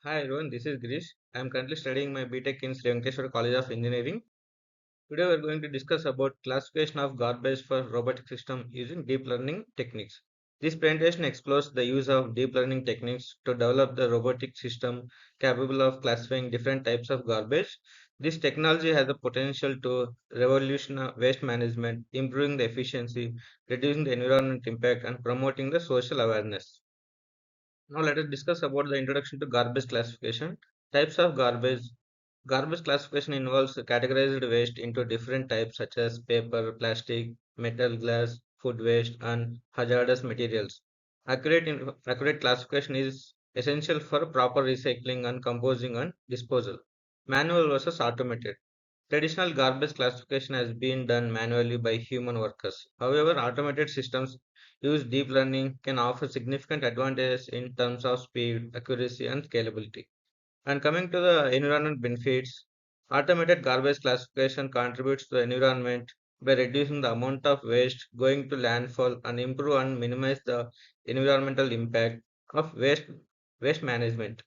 Hi everyone, this is Girish. I am currently studying my BTech in Sri Venkateswara College of Engineering. Today we are going to discuss about classification of garbage for robotic system using deep learning techniques. This presentation explores the use of deep learning techniques to develop the robotic system capable of classifying different types of garbage. This technology has the potential to revolutionize waste management, improving the efficiency, reducing the environment impact, and promoting the social awareness. Now let us discuss about the introduction to garbage classification. Types of garbage. Garbage classification involves categorized waste into different types such as paper, plastic, metal, glass, food waste, and hazardous materials. Accurate classification is essential for proper recycling and composing and disposal. Manual versus automated. Traditional garbage classification has been done manually by human workers. However, automated systems use deep learning can offer significant advantages in terms of speed, accuracy, and scalability. And coming to the environment benefits, automated garbage classification contributes to the environment by reducing the amount of waste going to landfill and improve and minimize the environmental impact of waste management.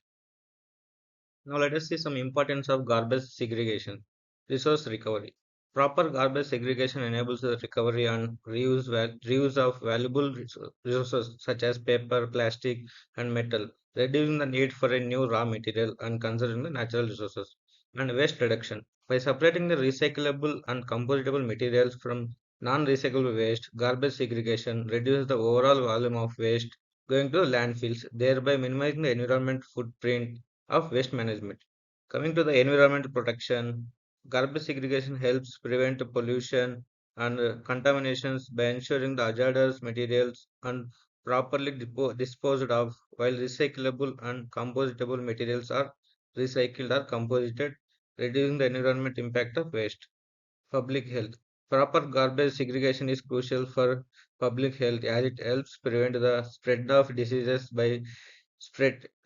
Now let us see some importance of garbage segregation. Resource recovery. Proper garbage segregation enables the recovery and reuse of valuable resources such as paper, plastic, and metal, reducing the need for a new raw material and conserving the natural resources. And waste reduction. By separating the recyclable and compostable materials from non-recyclable waste, garbage segregation reduces the overall volume of waste going to landfills, thereby minimizing the environment footprint of waste management. Coming to the environmental protection, garbage segregation helps prevent pollution and contaminations by ensuring the hazardous materials are properly disposed of, while recyclable and compostable materials are recycled or composited, reducing the environment impact of waste. Public health. Proper garbage segregation is crucial for public health as it helps prevent the spread of diseases by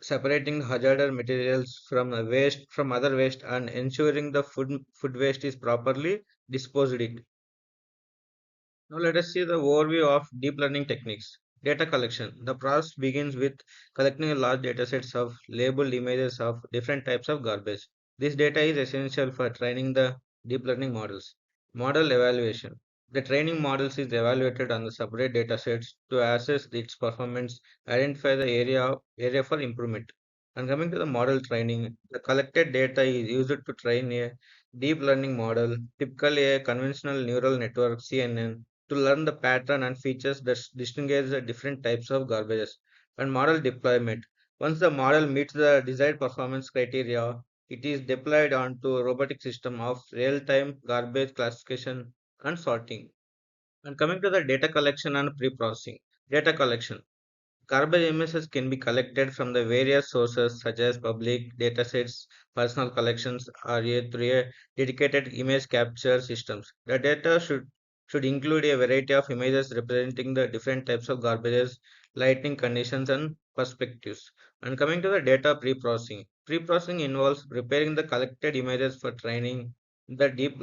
separating hazardous materials from the waste from other waste and ensuring the food waste is properly disposed it. Now let us see the overview of deep learning techniques. Data collection. The process begins with collecting a large data sets of labeled images of different types of garbage. This data is essential for training the deep learning models. Model evaluation. The training models is evaluated on the separate data sets to assess its performance, identify the area for improvement. And coming to the model training, the collected data is used to train a deep learning model, typically a conventional neural network CNN, to learn the pattern and features that distinguish the different types of garbages. And model deployment. Once the model meets the desired performance criteria, it is deployed onto a robotic system of real-time garbage classification and sorting. And coming to the data collection and pre-processing. Data collection. Garbage images can be collected from the various sources such as public datasets, personal collections, or through a dedicated image capture systems. The data should include a variety of images representing the different types of garbages, lighting conditions, and perspectives. And coming to the data pre-processing. Pre-processing involves preparing the collected images for training the deep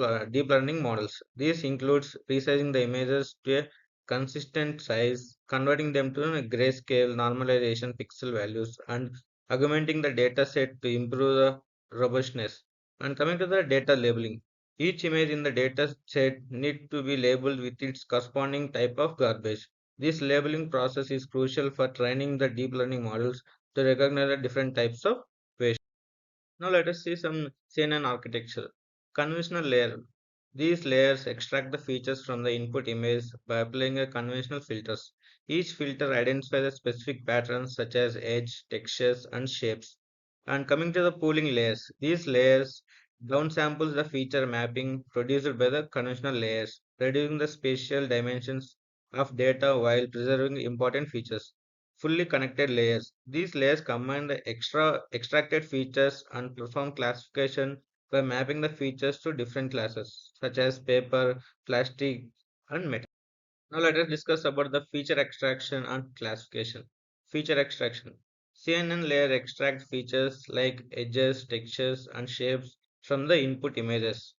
learning models. This includes resizing the images to a consistent size, converting them to a grayscale normalization pixel values, and augmenting the data set to improve the robustness. And coming to the data labeling, each image in the data set need to be labeled with its corresponding type of garbage. This labeling process is crucial for training the deep learning models to recognize the different types of waste. Now let us see some CNN architecture. Conventional layer. These layers extract the features from the input image by applying a conventional filters. Each filter identifies a specific patterns such as edge, textures, and shapes. And coming to the pooling layers, these layers downsamples the feature mapping produced by the conventional layers, reducing the spatial dimensions of data while preserving important features. Fully connected layers. These layers combine the extracted features and perform classification by mapping the features to different classes such as paper, plastic, and metal. Now let us discuss about the feature extraction and classification. Feature extraction. CNN layer extracts features like edges, textures, and shapes from the input images.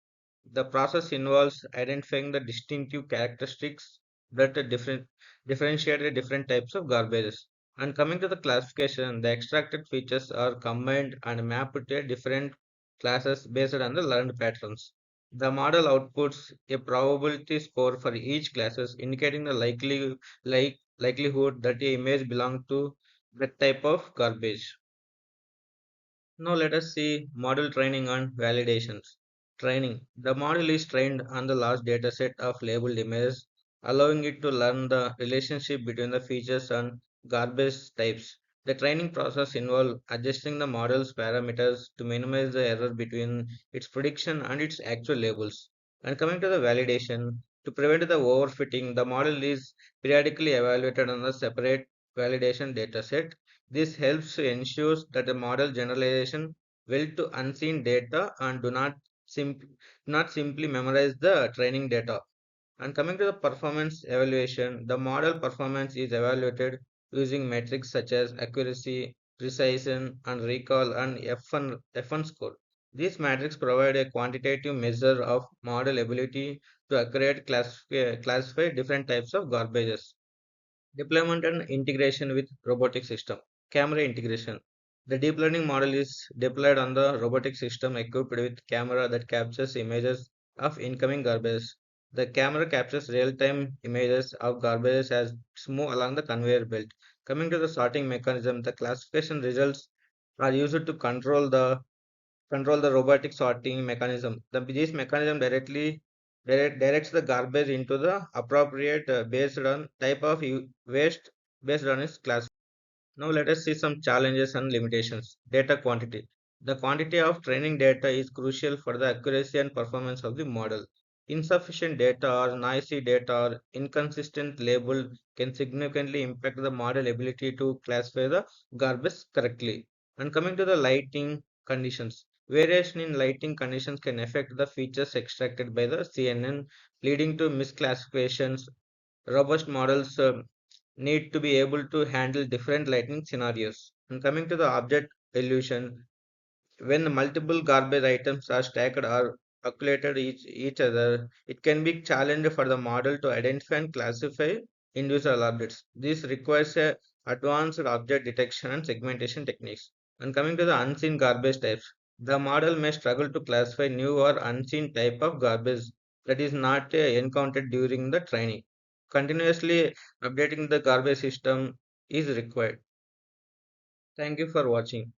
The process involves identifying the distinctive characteristics that differentiate the different types of garbages. And coming to the classification, the extracted features are combined and mapped to different classes based on the learned patterns. The model outputs a probability score for each classes, indicating the likelihood that a image belongs to that type of garbage. Now let us see model training and validations. Training. The model is trained on the large dataset of labeled images, allowing it to learn the relationship between the features and garbage types. The training process involves adjusting the model's parameters to minimize the error between its prediction and its actual labels. And coming to the validation, to prevent the overfitting, the model is periodically evaluated on a separate validation dataset. This helps to ensure that the model generalization well to unseen data and do not simply memorize the training data. And coming to the performance evaluation, the model performance is evaluated using metrics such as accuracy, precision, and recall and F1 score. These metrics provide a quantitative measure of model ability to classify different types of garbages. Deployment and integration with robotic system. Camera integration. The deep learning model is deployed on the robotic system equipped with camera that captures images of incoming garbage. The camera captures real-time images of garbage as it's move along the conveyor belt. Coming to the sorting mechanism, the classification results are used to control the robotic sorting mechanism. This mechanism directs the garbage into the appropriate based on type of waste based on its class. Now let us see some challenges and limitations. Data quantity. The quantity of training data is crucial for the accuracy and performance of the model. Insufficient data or noisy data or inconsistent label can significantly impact the model ability to classify the garbage correctly. And coming to the lighting conditions. Variation in lighting conditions can affect the features extracted by the CNN, leading to misclassifications. Robust models need to be able to handle different lighting scenarios. And coming to the object illusion, when the multiple garbage items are stacked or accumulated each other, it can be challenging for the model to identify and classify individual objects. This requires a advanced object detection and segmentation techniques. And coming to the unseen garbage types, the model may struggle to classify new or unseen type of garbage that is not encountered during the training. Continuously updating the garbage system is required. Thank you for watching.